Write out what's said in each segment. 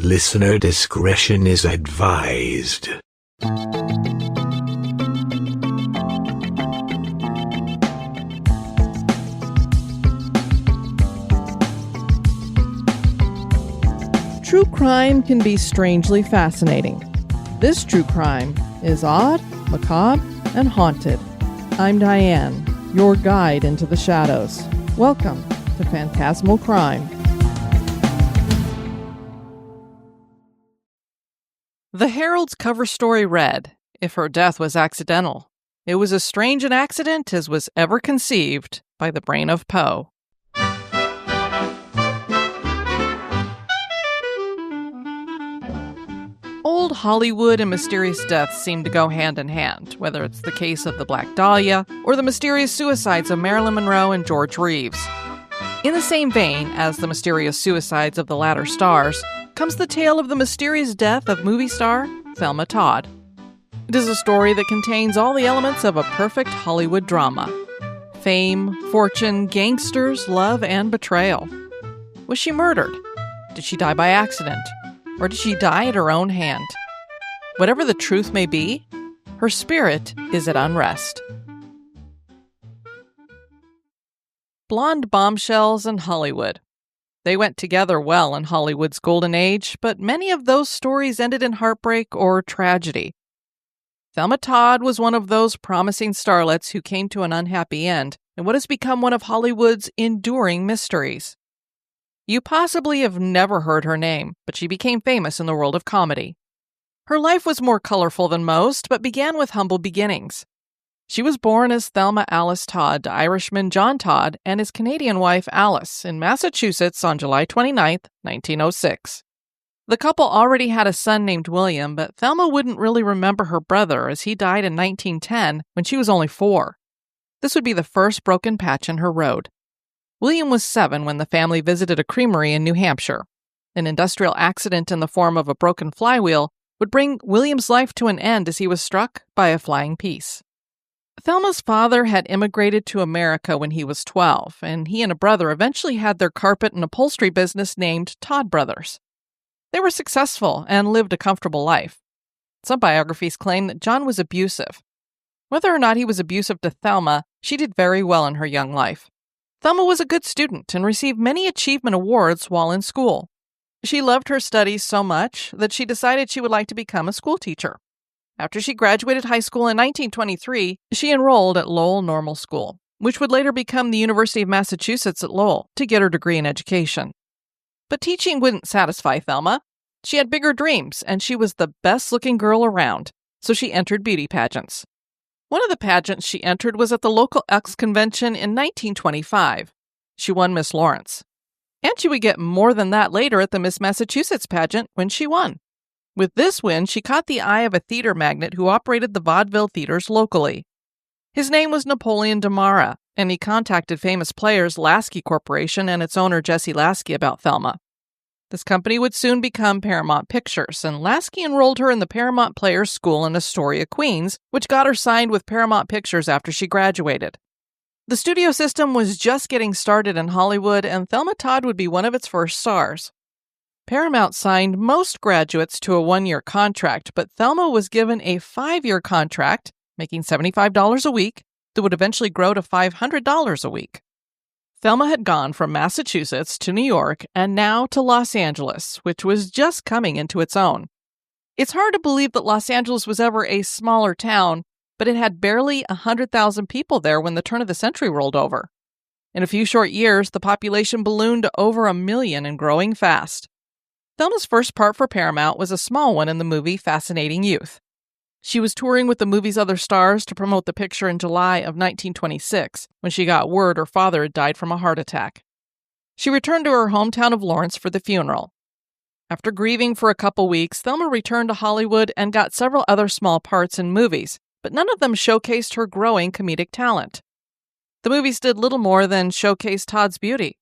Listener discretion is advised. True crime can be strangely fascinating. This true crime is odd, macabre, and haunted. I'm Diane, your guide into the shadows. Welcome to Phantasmal Crime. The Herald's cover story read, "If her death was accidental, it was as strange an accident as was ever conceived by the brain of Poe." Old Hollywood and mysterious deaths seem to go hand in hand, whether it's the case of the Black Dahlia or the mysterious suicides of Marilyn Monroe and George Reeves. In the same vein as the mysterious suicides of the latter stars, comes the tale of the mysterious death of movie star Thelma Todd. It is a story that contains all the elements of a perfect Hollywood drama. Fame, fortune, gangsters, love, and betrayal. Was she murdered? Did she die by accident? Or did she die at her own hand? Whatever the truth may be, her spirit is at unrest. Blonde bombshells and Hollywood. They went together well in Hollywood's golden age, but many of those stories ended in heartbreak or tragedy. Thelma Todd was one of those promising starlets who came to an unhappy end in what has become one of Hollywood's enduring mysteries. You possibly have never heard her name, but she became famous in the world of comedy. Her life was more colorful than most, but began with humble beginnings. She was born as Thelma Alice Todd to Irishman John Todd and his Canadian wife Alice in Massachusetts on July 29, 1906. The couple already had a son named William, but Thelma wouldn't really remember her brother as he died in 1910 when she was only 4. This would be the first broken patch in her road. William was 7 when the family visited a creamery in New Hampshire. An industrial accident in the form of a broken flywheel would bring William's life to an end as he was struck by a flying piece. Thelma's father had immigrated to America when he was 12, and he and a brother eventually had their carpet and upholstery business named Todd Brothers. They were successful and lived a comfortable life. Some biographies claim that John was abusive. Whether or not he was abusive to Thelma, she did very well in her young life. Thelma was a good student and received many achievement awards while in school. She loved her studies so much that she decided she would like to become a school teacher. After she graduated high school in 1923, she enrolled at Lowell Normal School, which would later become the University of Massachusetts at Lowell, to get her degree in education. But teaching wouldn't satisfy Thelma. She had bigger dreams, and she was the best-looking girl around, so she entered beauty pageants. One of the pageants she entered was at the local Elks Convention in 1925. She won Miss Lawrence. And she would get more than that later at the Miss Massachusetts pageant when she won. With this win, she caught the eye of a theater magnate who operated the vaudeville theaters locally. His name was Napoleon Demara, and he contacted famous players Lasky Corporation and its owner Jesse Lasky about Thelma. This company would soon become Paramount Pictures, and Lasky enrolled her in the Paramount Players School in Astoria, Queens, which got her signed with Paramount Pictures after she graduated. The studio system was just getting started in Hollywood, and Thelma Todd would be one of its first stars. Paramount signed most graduates to a 1-year contract, but Thelma was given a 5-year contract, making $75 a week, that would eventually grow to $500 a week. Thelma had gone from Massachusetts to New York and now to Los Angeles, which was just coming into its own. It's hard to believe that Los Angeles was ever a smaller town, but it had barely 100,000 people there when the turn of the century rolled over. In a few short years, the population ballooned to over 1 million and growing fast. Thelma's first part for Paramount was a small one in the movie Fascinating Youth. She was touring with the movie's other stars to promote the picture in July of 1926, when she got word her father had died from a heart attack. She returned to her hometown of Lawrence for the funeral. After grieving for a couple weeks, Thelma returned to Hollywood and got several other small parts in movies, but none of them showcased her growing comedic talent. The movies did little more than showcase Todd's beauty.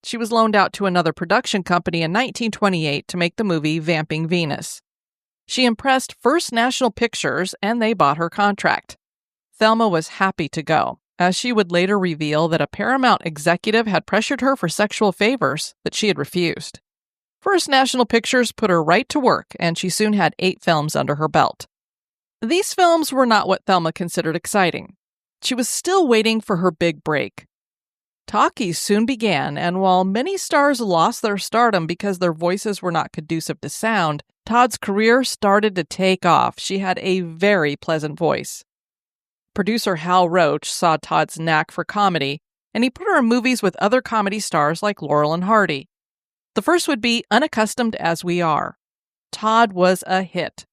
She was loaned out to another production company in 1928 to make the movie Vamping Venus. She impressed First National Pictures, and they bought her contract. Thelma was happy to go, as she would later reveal that a Paramount executive had pressured her for sexual favors that she had refused. First National Pictures put her right to work, and she soon had 8 films under her belt. These films were not what Thelma considered exciting. She was still waiting for her big break. Talkies soon began, and while many stars lost their stardom because their voices were not conducive to sound, Todd's career started to take off. She had a very pleasant voice. Producer Hal Roach saw Todd's knack for comedy, and he put her in movies with other comedy stars like Laurel and Hardy. The first would be Unaccustomed as We Are. Todd was a hit.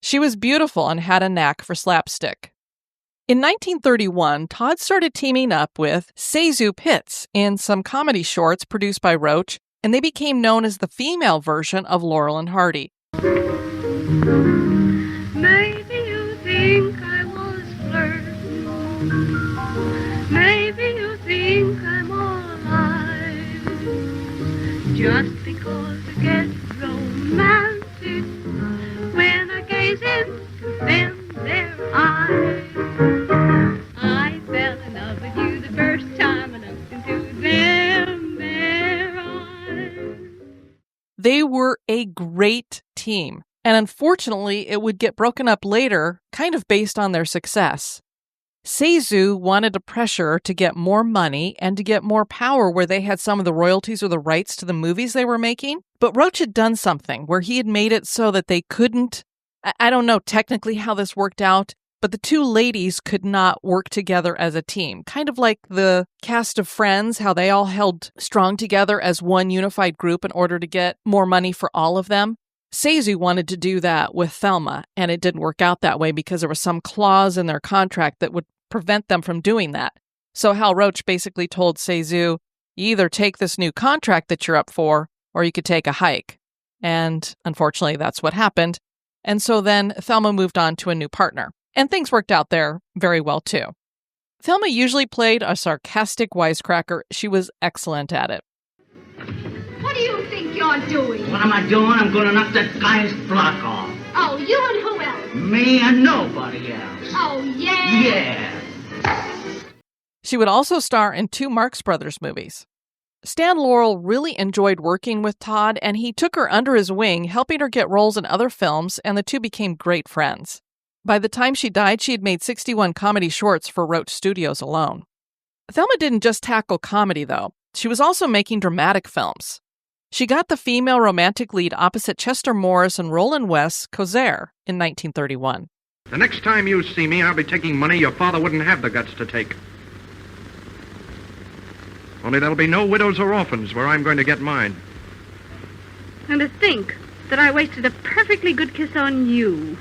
She was beautiful and had a knack for slapstick. In 1931, Todd started teaming up with Seizu Pitts in some comedy shorts produced by Roach, and they became known as the female version of Laurel and Hardy. Maybe you think I was flirting. Maybe you think I'm alive. Just because I get romantic when I gaze into them their eyes. I fell in love with you the first time I looked into them their eyes. They were a great team, and unfortunately it would get broken up later, kind of based on their success. Seizu wanted to pressure to get more money and to get more power where they had some of the royalties or the rights to the movies they were making, but Roach had done something where he had made it so that they couldn't, I don't know technically how this worked out, but the two ladies could not work together as a team. Kind of like the cast of Friends, how they all held strong together as one unified group in order to get more money for all of them. Seizu wanted to do that with Thelma, and it didn't work out that way because there was some clause in their contract that would prevent them from doing that. So Hal Roach basically told Seizu, you either take this new contract that you're up for, or you could take a hike. And unfortunately, that's what happened. And so then Thelma moved on to a new partner. And things worked out there very well, too. Thelma usually played a sarcastic wisecracker. She was excellent at it. What do you think you're doing? What am I doing? I'm going to knock that guy's block off. Oh, you and who else? Me and nobody else. Oh, yeah? Yeah. She would also star in 2 Marx Brothers movies. Stan Laurel really enjoyed working with Todd, and he took her under his wing, helping her get roles in other films, and the two became great friends. By the time she died, she had made 61 comedy shorts for Roach Studios alone. Thelma didn't just tackle comedy, though. She was also making dramatic films. She got the female romantic lead opposite Chester Morris and Roland West's Kosare in 1931. The next time you see me, I'll be taking money your father wouldn't have the guts to take. Only there'll be no widows or orphans where I'm going to get mine. And to think that I wasted a perfectly good kiss on you.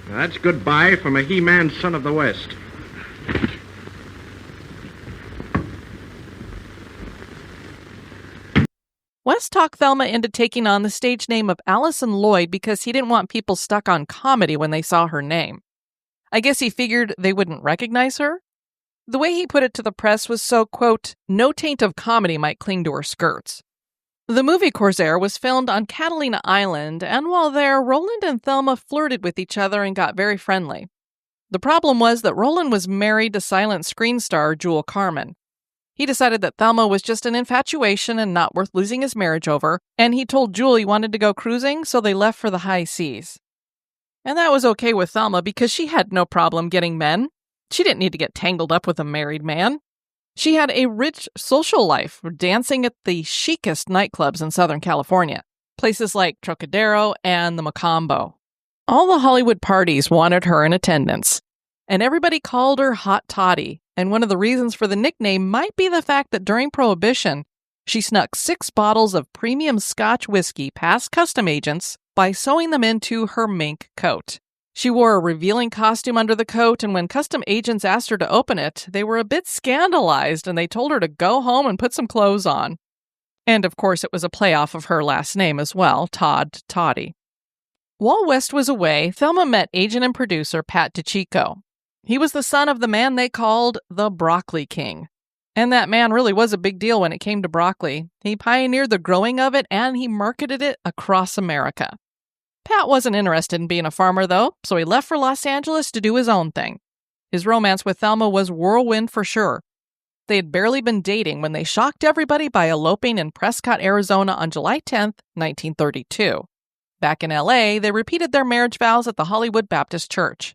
That's goodbye from a He-Man son of the West. West talked Thelma into taking on the stage name of Allison Lloyd because he didn't want people stuck on comedy when they saw her name. I guess he figured they wouldn't recognize her. The way he put it to the press was so, quote, no taint of comedy might cling to her skirts. The movie Kosare was filmed on Catalina Island, and while there, Roland and Thelma flirted with each other and got very friendly. The problem was that Roland was married to silent screen star Jewel Carmen. He decided that Thelma was just an infatuation and not worth losing his marriage over, and he told Jewel he wanted to go cruising, so they left for the high seas. And that was okay with Thelma because she had no problem getting men. She didn't need to get tangled up with a married man. She had a rich social life, dancing at the chicest nightclubs in Southern California, places like Trocadero and the Macombo. All the Hollywood parties wanted her in attendance, and everybody called her Hot Toddy, and one of the reasons for the nickname might be the fact that during Prohibition, she snuck 6 bottles of premium Scotch whiskey past custom agents by sewing them into her mink coat. She wore a revealing costume under the coat, and when custom agents asked her to open it, they were a bit scandalized, and they told her to go home and put some clothes on. And of course, it was a playoff of her last name as well, Todd Toddy. While West was away, Thelma met agent and producer Pat DiCicco. He was the son of the man they called the Broccoli King. And that man really was a big deal when it came to broccoli. He pioneered the growing of it, and he marketed it across America. Pat wasn't interested in being a farmer, though, so he left for Los Angeles to do his own thing. His romance with Thelma was whirlwind for sure. They had barely been dating when they shocked everybody by eloping in Prescott, Arizona on July 10th, 1932. Back in L.A., they repeated their marriage vows at the Hollywood Baptist Church.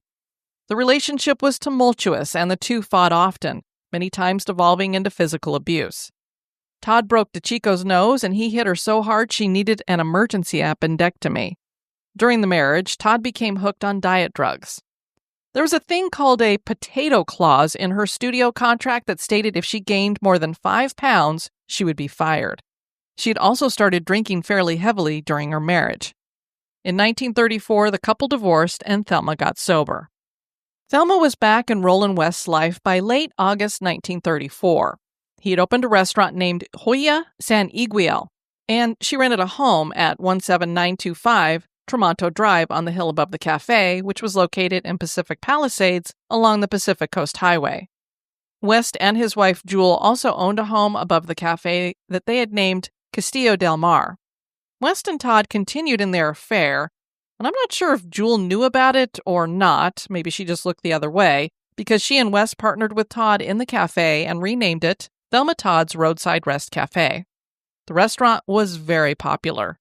The relationship was tumultuous, and the two fought often, many times devolving into physical abuse. Todd broke DiCicco's nose, and he hit her so hard she needed an emergency appendectomy. During the marriage, Todd became hooked on diet drugs. There was a thing called a potato clause in her studio contract that stated if she gained more than 5 pounds, she would be fired. She had also started drinking fairly heavily during her marriage. In 1934, the couple divorced and Thelma got sober. Thelma was back in Roland West's life by late August 1934. He had opened a restaurant named Joya San Igual, and she rented a home at 17925 Tremonto Drive on the hill above the cafe, which was located in Pacific Palisades along the Pacific Coast Highway. West and his wife Jewel also owned a home above the cafe that they had named Castillo del Mar. West and Todd continued in their affair, and I'm not sure if Jewel knew about it or not. Maybe she just looked the other way, because she and West partnered with Todd in the cafe and renamed it Thelma Todd's Roadside Rest Cafe. The restaurant was very popular.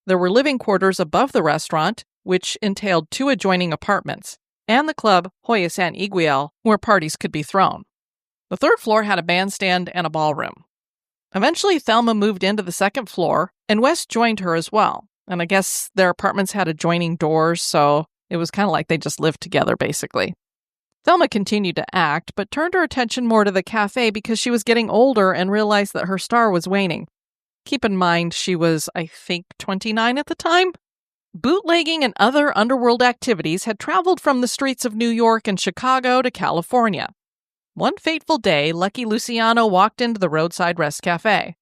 There were living quarters above the restaurant, which entailed 2 adjoining apartments, and the club Joya San Igual, where parties could be thrown. The 3rd floor had a bandstand and a ballroom. Eventually, Thelma moved into the 2nd floor, and West joined her as well. And I guess their apartments had adjoining doors, so it was kind of like they just lived together, basically. Thelma continued to act, but turned her attention more to the cafe because she was getting older and realized that her star was waning. Keep in mind, she was, I think, 29 at the time. Bootlegging and other underworld activities had traveled from the streets of New York and Chicago to California. One fateful day, Lucky Luciano walked into the Roadside Rest Cafe.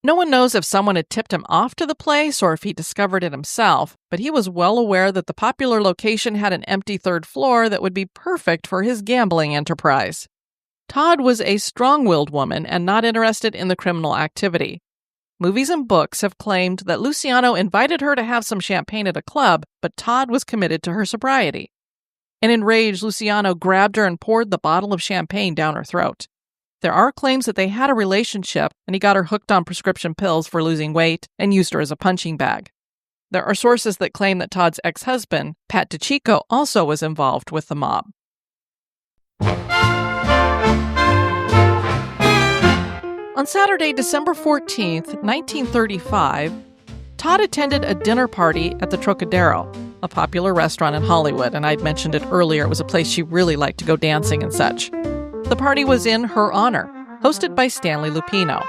No one knows if someone had tipped him off to the place or if he discovered it himself, but he was well aware that the popular location had an empty 3rd floor that would be perfect for his gambling enterprise. Todd was a strong-willed woman and not interested in the criminal activity. Movies and books have claimed that Luciano invited her to have some champagne at a club, but Todd was committed to her sobriety. And enraged, Luciano grabbed her and poured the bottle of champagne down her throat. There are claims that they had a relationship, and he got her hooked on prescription pills for losing weight and used her as a punching bag. There are sources that claim that Todd's ex-husband, Pat DiCicco, also was involved with the mob. On Saturday, December 14th, 1935, Todd attended a dinner party at the Trocadero, a popular restaurant in Hollywood, and I'd mentioned it earlier. It was a place she really liked to go dancing and such. The party was in her honor, hosted by Stanley Lupino.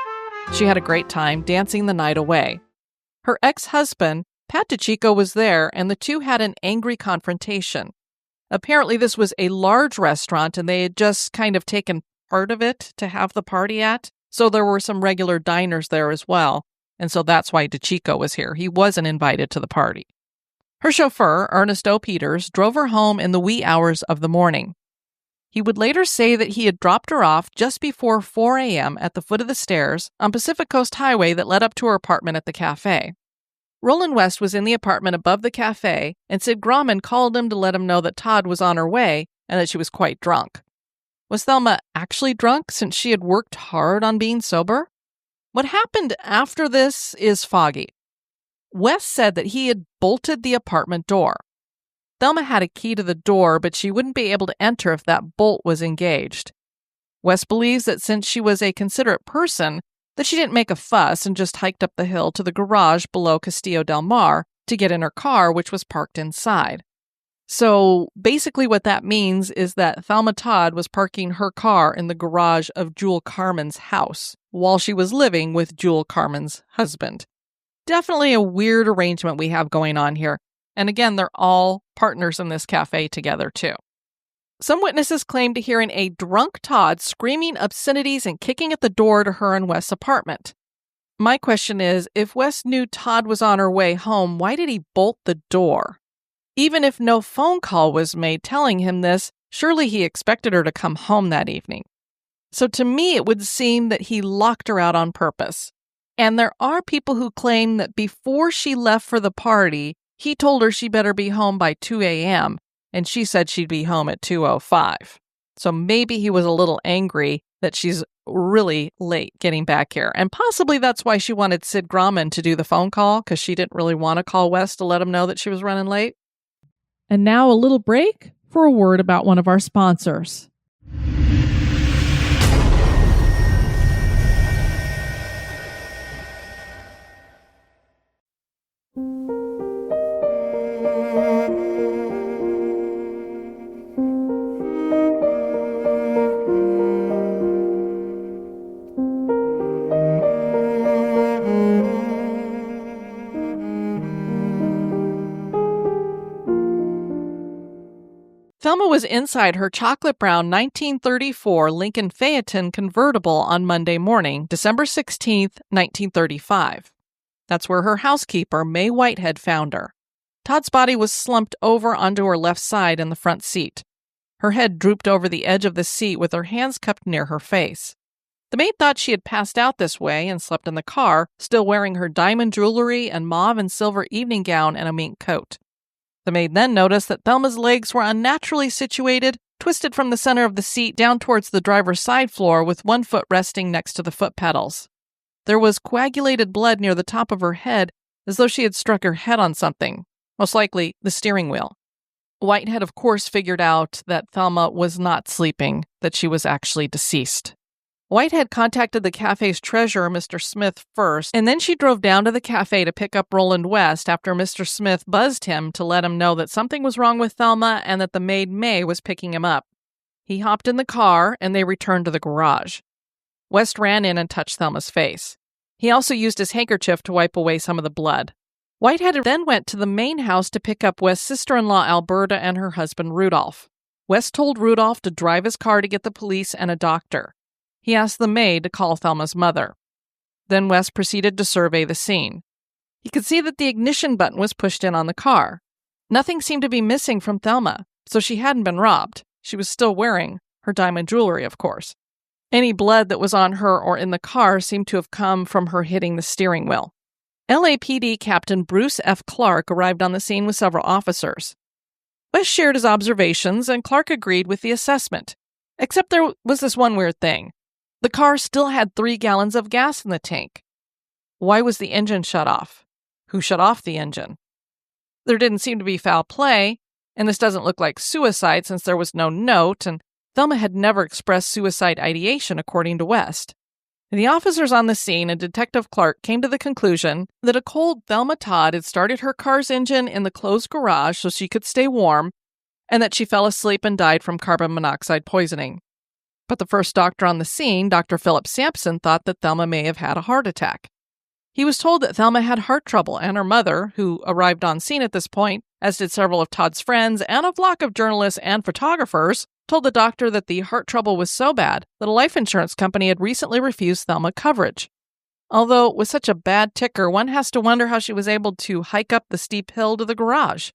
She had a great time dancing the night away. Her ex-husband, Pat DiCicco, was there, and the two had an angry confrontation. Apparently, this was a large restaurant, and they had just kind of taken part of it to have the party at, so there were some regular diners there as well, and so that's why DiCicco was here. He wasn't invited to the party. Her chauffeur, Ernest O. Peters, drove her home in the wee hours of the morning. He would later say that he had dropped her off just before 4 a.m. at the foot of the stairs on Pacific Coast Highway that led up to her apartment at the cafe. Roland West was in the apartment above the cafe, and Sid Grauman called him to let him know that Todd was on her way and that she was quite drunk. Was Thelma actually drunk since she had worked hard on being sober? What happened after this is foggy. West said that he had bolted the apartment door. Thelma had a key to the door, but she wouldn't be able to enter if that bolt was engaged. West believes that since she was a considerate person, that she didn't make a fuss and just hiked up the hill to the garage below Castillo del Mar to get in her car, which was parked inside. So basically what that means is that Thelma Todd was parking her car in the garage of Jewel Carmen's house while she was living with Jewel Carmen's husband. Definitely a weird arrangement we have going on here. And again, they're all partners in this cafe together, too. Some witnesses claimed to hearing a drunk Todd screaming obscenities and kicking at the door to her and West's apartment. My question is, if West knew Todd was on her way home, why did he bolt the door? Even if no phone call was made telling him this, surely he expected her to come home that evening. So to me, it would seem that he locked her out on purpose. And there are people who claim that before she left for the party, he told her she better be home by 2 a.m., and she said she'd be home at 2:05. So maybe he was a little angry that she's really late getting back here. And possibly that's why she wanted Sid Grauman to do the phone call, because she didn't really want to call Wes to let him know that she was running late. And now a little break for a word about one of our sponsors. Thelma was inside her chocolate brown 1934 Lincoln Phaeton convertible on Monday morning, December 16th, 1935. That's where her housekeeper, May Whitehead, found her. Todd's body was slumped over onto her left side in the front seat. Her head drooped over the edge of the seat with her hands cupped near her face. The maid thought she had passed out this way and slept in the car, still wearing her diamond jewelry and mauve and silver evening gown and a mink coat. The maid then noticed that Thelma's legs were unnaturally situated, twisted from the center of the seat down towards the driver's side floor with one foot resting next to the foot pedals. There was coagulated blood near the top of her head, as though she had struck her head on something, most likely the steering wheel. Whitehead, of course, figured out that Thelma was not sleeping, that she was actually deceased. Whitehead contacted the cafe's treasurer, Mr. Smith, first, and then she drove down to the cafe to pick up Roland West after Mr. Smith buzzed him to let him know that something was wrong with Thelma and that the maid May was picking him up. He hopped in the car, and they returned to the garage. West ran in and touched Thelma's face. He also used his handkerchief to wipe away some of the blood. Whitehead then went to the main house to pick up West's sister-in-law, Alberta, and her husband, Rudolph. West told Rudolph to drive his car to get the police and a doctor. He asked the maid to call Thelma's mother. Then West proceeded to survey the scene. He could see that the ignition button was pushed in on the car. Nothing seemed to be missing from Thelma, so she hadn't been robbed. She was still wearing her diamond jewelry, of course. Any blood that was on her or in the car seemed to have come from her hitting the steering wheel. LAPD Captain Bruce F. Clark arrived on the scene with several officers. West shared his observations, and Clark agreed with the assessment. Except there was this one weird thing. The car still had 3 gallons of gas in the tank. Why was the engine shut off? Who shut off the engine? There didn't seem to be foul play, and this doesn't look like suicide since there was no note, and Thelma had never expressed suicide ideation, according to West. The officers on the scene and Detective Clark came to the conclusion that a cold Thelma Todd had started her car's engine in the closed garage so she could stay warm, and that she fell asleep and died from carbon monoxide poisoning. But the first doctor on the scene, Dr. Philip Sampson, thought that Thelma may have had a heart attack. He was told that Thelma had heart trouble, and her mother, who arrived on scene at this point, as did several of Todd's friends and a flock of journalists and photographers, told the doctor that the heart trouble was so bad that a life insurance company had recently refused Thelma coverage. Although with such a bad ticker, one has to wonder how she was able to hike up the steep hill to the garage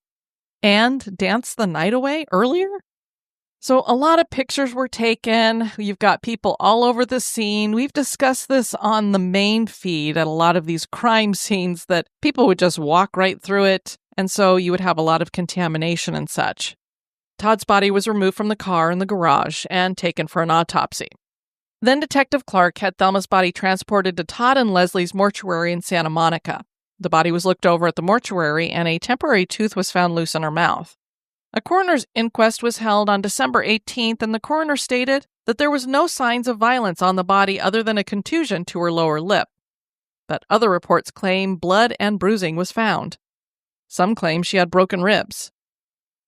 and dance the night away earlier. So a lot of pictures were taken. You've got people all over the scene. We've discussed this on the main feed at a lot of these crime scenes that people would just walk right through it, and so you would have a lot of contamination and such. Todd's body was removed from the car in the garage and taken for an autopsy. Then Detective Clark had Thelma's body transported to Todd and Leslie's mortuary in Santa Monica. The body was looked over at the mortuary, and a temporary tooth was found loose in her mouth. A coroner's inquest was held on December 18th, and the coroner stated that there was no signs of violence on the body other than a contusion to her lower lip. But other reports claim blood and bruising was found. Some claim she had broken ribs.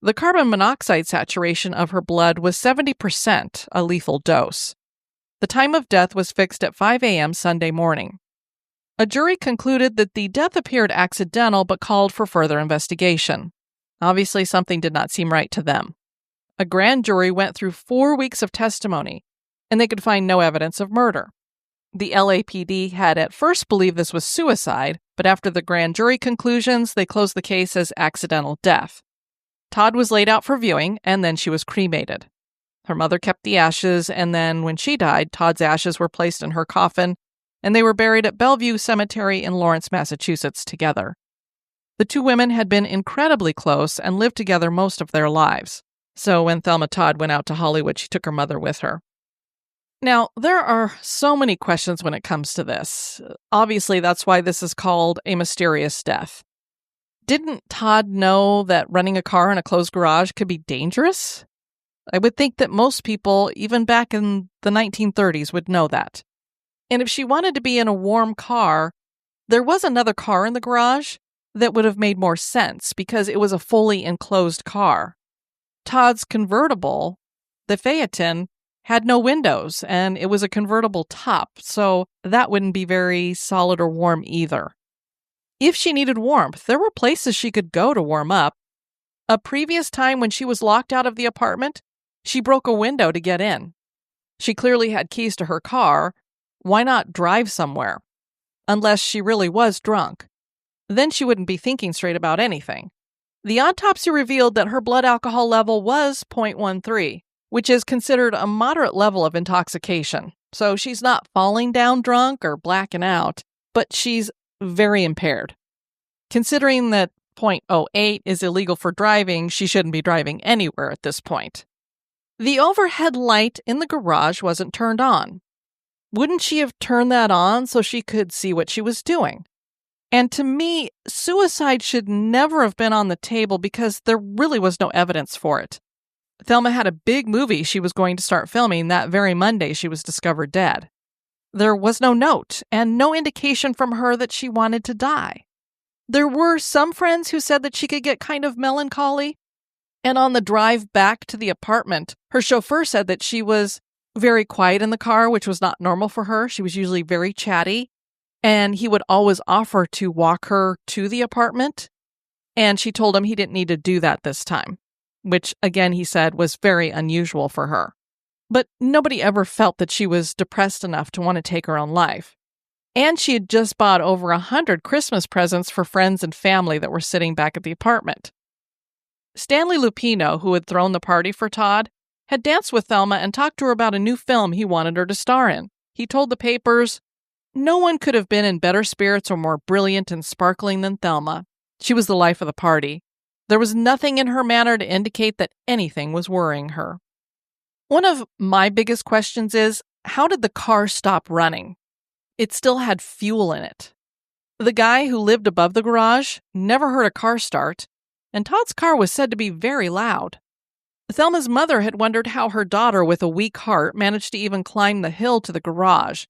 The carbon monoxide saturation of her blood was 70%, a lethal dose. The time of death was fixed at 5 a.m. Sunday morning. A jury concluded that the death appeared accidental but called for further investigation. Obviously, something did not seem right to them. A grand jury went through 4 weeks of testimony, and they could find no evidence of murder. The LAPD had at first believed this was suicide, but after the grand jury conclusions, they closed the case as accidental death. Todd was laid out for viewing, and then she was cremated. Her mother kept the ashes, and then when she died, Todd's ashes were placed in her coffin, and they were buried at Bellevue Cemetery in Lawrence, Massachusetts, together. The two women had been incredibly close and lived together most of their lives. So when Thelma Todd went out to Hollywood, she took her mother with her. Now, there are so many questions when it comes to this. Obviously, that's why this is called a mysterious death. Didn't Todd know that running a car in a closed garage could be dangerous? I would think that most people, even back in the 1930s, would know that. And if she wanted to be in a warm car, there was another car in the garage that would have made more sense because it was a fully enclosed car. Todd's convertible, the Phaeton, had no windows, and it was a convertible top, so that wouldn't be very solid or warm either. If she needed warmth, there were places she could go to warm up. A previous time when she was locked out of the apartment, she broke a window to get in. She clearly had keys to her car. Why not drive somewhere? Unless she really was drunk. Then she wouldn't be thinking straight about anything. The autopsy revealed that her blood alcohol level was 0.13, which is considered a moderate level of intoxication. So she's not falling down drunk or blacking out, but she's very impaired. Considering that 0.08 is illegal for driving, she shouldn't be driving anywhere at this point. The overhead light in the garage wasn't turned on. Wouldn't she have turned that on so she could see what she was doing? And to me, suicide should never have been on the table because there really was no evidence for it. Thelma had a big movie she was going to start filming that very Monday she was discovered dead. There was no note and no indication from her that she wanted to die. There were some friends who said that she could get kind of melancholy. And on the drive back to the apartment, her chauffeur said that she was very quiet in the car, which was not normal for her. She was usually very chatty. And he would always offer to walk her to the apartment. And she told him he didn't need to do that this time, which, again, he said was very unusual for her. But nobody ever felt that she was depressed enough to want to take her own life. And she had just bought over 100 Christmas presents for friends and family that were sitting back at the apartment. Stanley Lupino, who had thrown the party for Todd, had danced with Thelma and talked to her about a new film he wanted her to star in. He told the papers, "No one could have been in better spirits or more brilliant and sparkling than Thelma. She was the life of the party. There was nothing in her manner to indicate that anything was worrying her." One of my biggest questions is, how did the car stop running? It still had fuel in it. The guy who lived above the garage never heard a car start, and Todd's car was said to be very loud. Thelma's mother had wondered how her daughter with a weak heart managed to even climb the hill to the garage.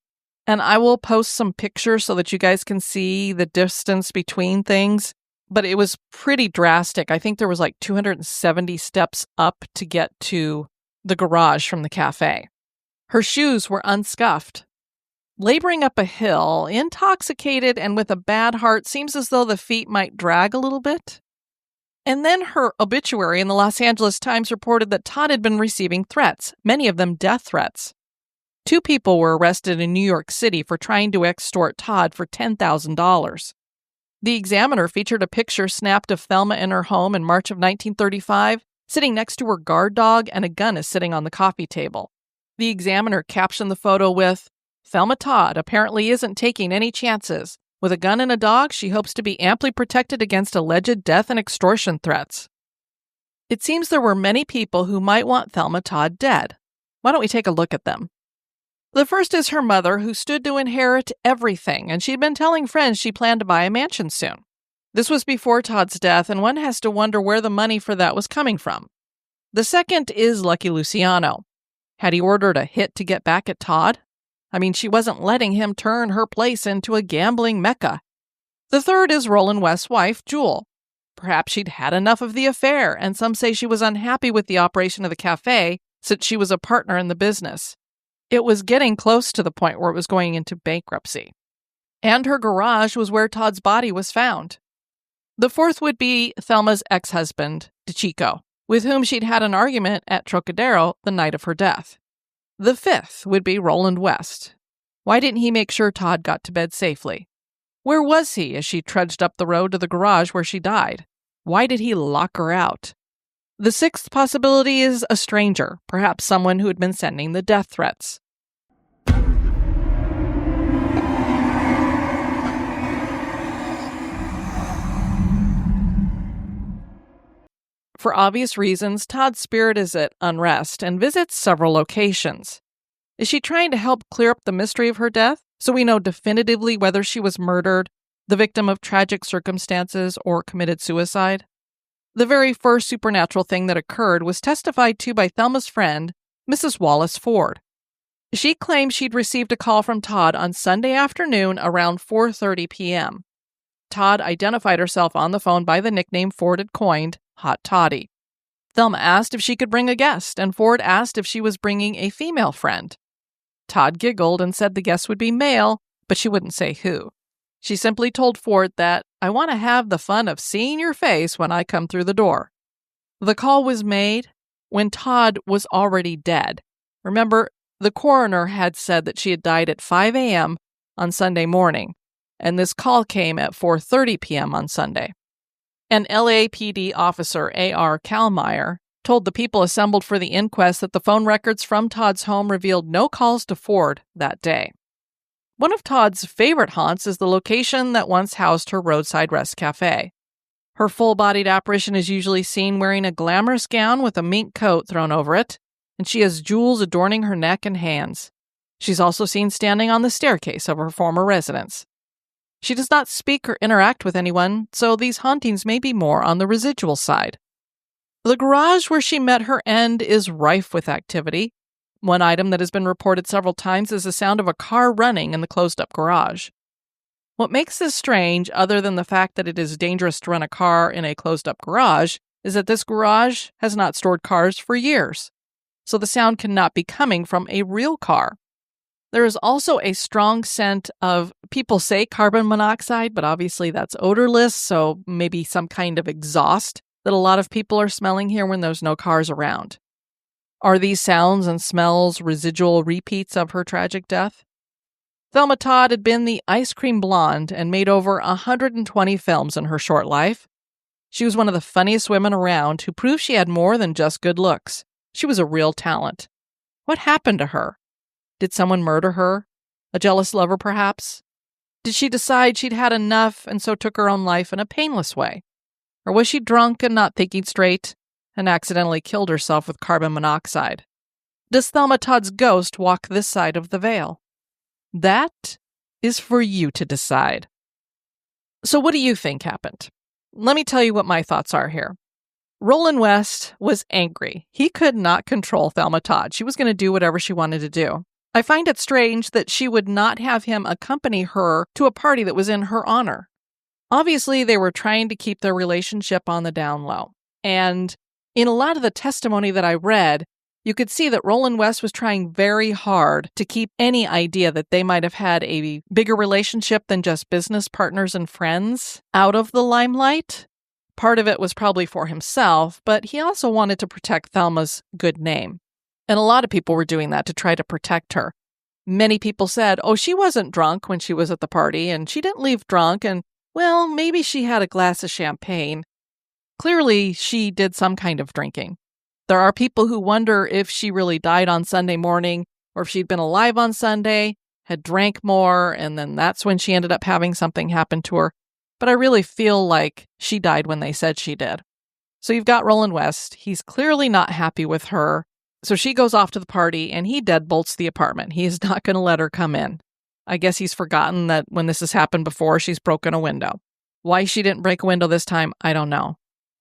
And I will post some pictures so that you guys can see the distance between things. But it was pretty drastic. I think there was like 270 steps up to get to the garage from the cafe. Her shoes were unscuffed. Laboring up a hill, intoxicated and with a bad heart, seems as though the feet might drag a little bit. And then her obituary in the Los Angeles Times reported that Todd had been receiving threats, many of them death threats. 2 people were arrested in New York City for trying to extort Todd for $10,000. The Examiner featured a picture snapped of Thelma in her home in March of 1935, sitting next to her guard dog, and a gun is sitting on the coffee table. The Examiner captioned the photo with, "Thelma Todd apparently isn't taking any chances. With a gun and a dog, she hopes to be amply protected against alleged death and extortion threats." It seems there were many people who might want Thelma Todd dead. Why don't we take a look at them? The first is her mother, who stood to inherit everything, and she'd been telling friends she planned to buy a mansion soon. This was before Todd's death, and one has to wonder where the money for that was coming from. The second is Lucky Luciano. Had he ordered a hit to get back at Todd? I mean, she wasn't letting him turn her place into a gambling mecca. The third is Roland West's wife, Jewel. Perhaps she'd had enough of the affair, and some say she was unhappy with the operation of the cafe since she was a partner in the business. It was getting close to the point where it was going into bankruptcy. And her garage was where Todd's body was found. The fourth would be Thelma's ex-husband, DeChico, with whom she'd had an argument at Trocadero the night of her death. The fifth would be Roland West. Why didn't he make sure Todd got to bed safely? Where was he as she trudged up the road to the garage where she died? Why did he lock her out? The sixth possibility is a stranger, perhaps someone who had been sending the death threats. For obvious reasons, Todd's spirit is at unrest and visits several locations. Is she trying to help clear up the mystery of her death, so we know definitively whether she was murdered, the victim of tragic circumstances, or committed suicide? The very first supernatural thing that occurred was testified to by Thelma's friend, Mrs. Wallace Ford. She claimed she'd received a call from Todd on Sunday afternoon around 4:30 p.m. Todd identified herself on the phone by the nickname Ford had coined, Hot Toddy. Thelma asked if she could bring a guest, and Ford asked if she was bringing a female friend. Todd giggled and said the guest would be male, but she wouldn't say who. She simply told Ford that, "I want to have the fun of seeing your face when I come through the door." The call was made when Todd was already dead. Remember, the coroner had said that she had died at 5 a.m. on Sunday morning, and this call came at 4:30 p.m. on Sunday. An LAPD officer, A.R. Kalmeyer, told the people assembled for the inquest that the phone records from Todd's home revealed no calls to Ford that day. One of Todd's favorite haunts is the location that once housed her roadside rest cafe. Her full-bodied apparition is usually seen wearing a glamorous gown with a mink coat thrown over it, and she has jewels adorning her neck and hands. She's also seen standing on the staircase of her former residence. She does not speak or interact with anyone, so these hauntings may be more on the residual side. The garage where she met her end is rife with activity. One item that has been reported several times is the sound of a car running in the closed-up garage. What makes this strange, other than the fact that it is dangerous to run a car in a closed-up garage, is that this garage has not stored cars for years, so the sound cannot be coming from a real car. There is also a strong scent of, people say carbon monoxide, but obviously that's odorless, so maybe some kind of exhaust that a lot of people are smelling here when there's no cars around. Are these sounds and smells residual repeats of her tragic death? Thelma Todd had been the ice cream blonde and made over 120 films in her short life. She was one of the funniest women around who proved she had more than just good looks. She was a real talent. What happened to her? Did someone murder her? A jealous lover, perhaps? Did she decide she'd had enough and so took her own life in a painless way? Or was she drunk and not thinking straight and accidentally killed herself with carbon monoxide? Does Thelma Todd's ghost walk this side of the veil? That is for you to decide. So what do you think happened? Let me tell you what my thoughts are here. Roland West was angry. He could not control Thelma Todd. She was going to do whatever she wanted to do. I find it strange that she would not have him accompany her to a party that was in her honor. Obviously, they were trying to keep their relationship on the down low. And in a lot of the testimony that I read, you could see that Roland West was trying very hard to keep any idea that they might have had a bigger relationship than just business partners and friends out of the limelight. Part of it was probably for himself, but he also wanted to protect Thelma's good name. And a lot of people were doing that to try to protect her. Many people said, oh, she wasn't drunk when she was at the party, and she didn't leave drunk, and, well, maybe she had a glass of champagne. Clearly, she did some kind of drinking. There are people who wonder if she really died on Sunday morning, or if she'd been alive on Sunday, had drank more, and then that's when she ended up having something happen to her. But I really feel like she died when they said she did. So you've got Roland West. He's clearly not happy with her. So she goes off to the party, and he deadbolts the apartment. He is not going to let her come in. I guess he's forgotten that when this has happened before, she's broken a window. Why she didn't break a window this time, I don't know.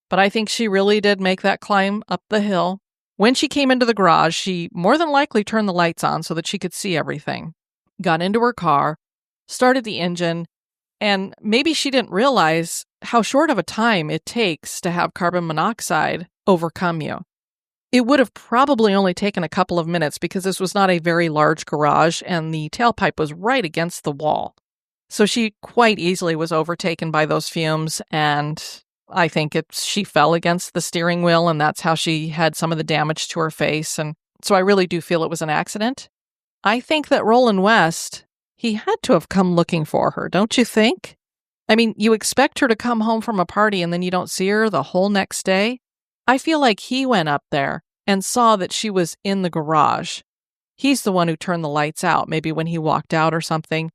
But I think she really did make that climb up the hill. When she came into the garage, she more than likely turned the lights on so that she could see everything. Got into her car, started the engine, and maybe she didn't realize how short of a time it takes to have carbon monoxide overcome you. It would have probably only taken a couple of minutes because this was not a very large garage and the tailpipe was right against the wall. So she quite easily was overtaken by those fumes, and I think she fell against the steering wheel, and that's how she had some of the damage to her face. And so I really do feel it was an accident. I think that Roland West, he had to have come looking for her, don't you think? I mean, you expect her to come home from a party and then you don't see her the whole next day? I feel like he went up there and saw that she was in the garage. He's the one who turned the lights out, maybe when he walked out or something.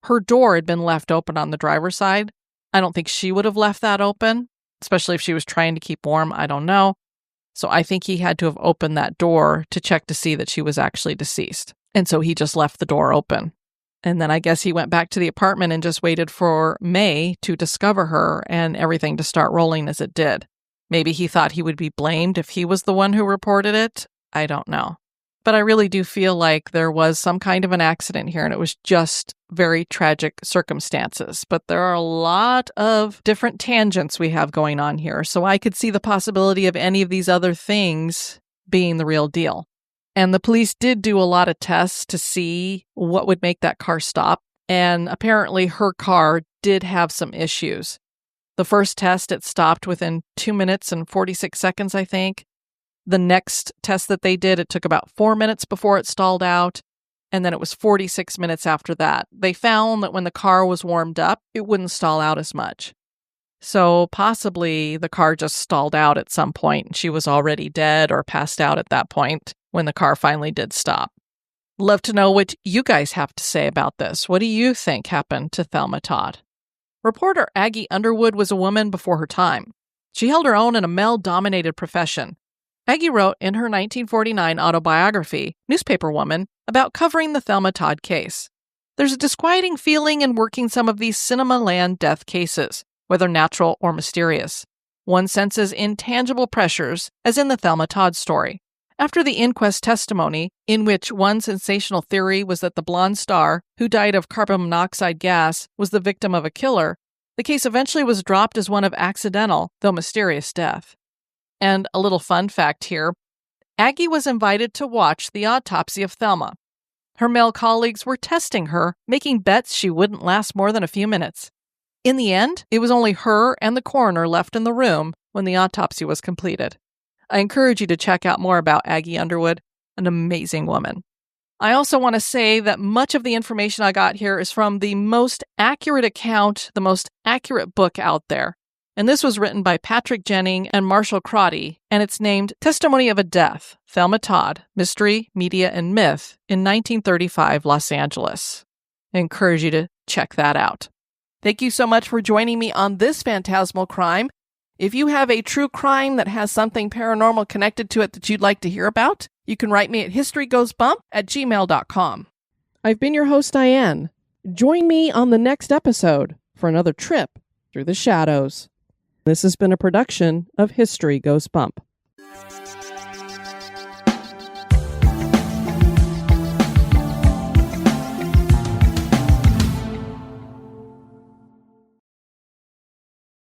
Her door had been left open on the driver's side. I don't think she would have left that open, especially if she was trying to keep warm. I don't know. So I think he had to have opened that door to check to see that she was actually deceased. And so he just left the door open. And then I guess he went back to the apartment and just waited for May to discover her and everything to start rolling as it did. Maybe he thought he would be blamed if he was the one who reported it. I don't know. But I really do feel like there was some kind of an accident here, and it was just very tragic circumstances. But there are a lot of different tangents we have going on here, so I could see the possibility of any of these other things being the real deal. And the police did do a lot of tests to see what would make that car stop, and apparently her car did have some issues. The first test, it stopped within 2 minutes and 46 seconds, I think. The next test that they did, it took about 4 minutes before it stalled out, and then it was 46 minutes after that. They found that when the car was warmed up, it wouldn't stall out as much. So possibly the car just stalled out at some point, and she was already dead or passed out at that point when the car finally did stop. Love to know what you guys have to say about this. What do you think happened to Thelma Todd? Reporter Aggie Underwood was a woman before her time. She held her own in a male-dominated profession. Aggie wrote in her 1949 autobiography, Newspaper Woman, about covering the Thelma Todd case. There's a disquieting feeling in working some of these cinema land death cases, whether natural or mysterious. One senses intangible pressures, as in the Thelma Todd story. After the inquest testimony, in which one sensational theory was that the blonde star, who died of carbon monoxide gas, was the victim of a killer, the case eventually was dropped as one of accidental, though mysterious, death. And a little fun fact here, Aggie was invited to watch the autopsy of Thelma. Her male colleagues were testing her, making bets she wouldn't last more than a few minutes. In the end, it was only her and the coroner left in the room when the autopsy was completed. I encourage you to check out more about Aggie Underwood, an amazing woman. I also want to say that much of the information I got here is from the most accurate account, the most accurate book out there. And this was written by Patrick Jennings and Marshall Crotty, and it's named Testimony of a Death, Thelma Todd, Mystery, Media, and Myth in 1935 Los Angeles. I encourage you to check that out. Thank you so much for joining me on this Phantasmal crime. If you have a true crime that has something paranormal connected to it that you'd like to hear about, you can write me at historygoesbump@gmail.com. I've been your host, Diane. Join me on the next episode for another trip through the shadows. This has been a production of History Goes Bump.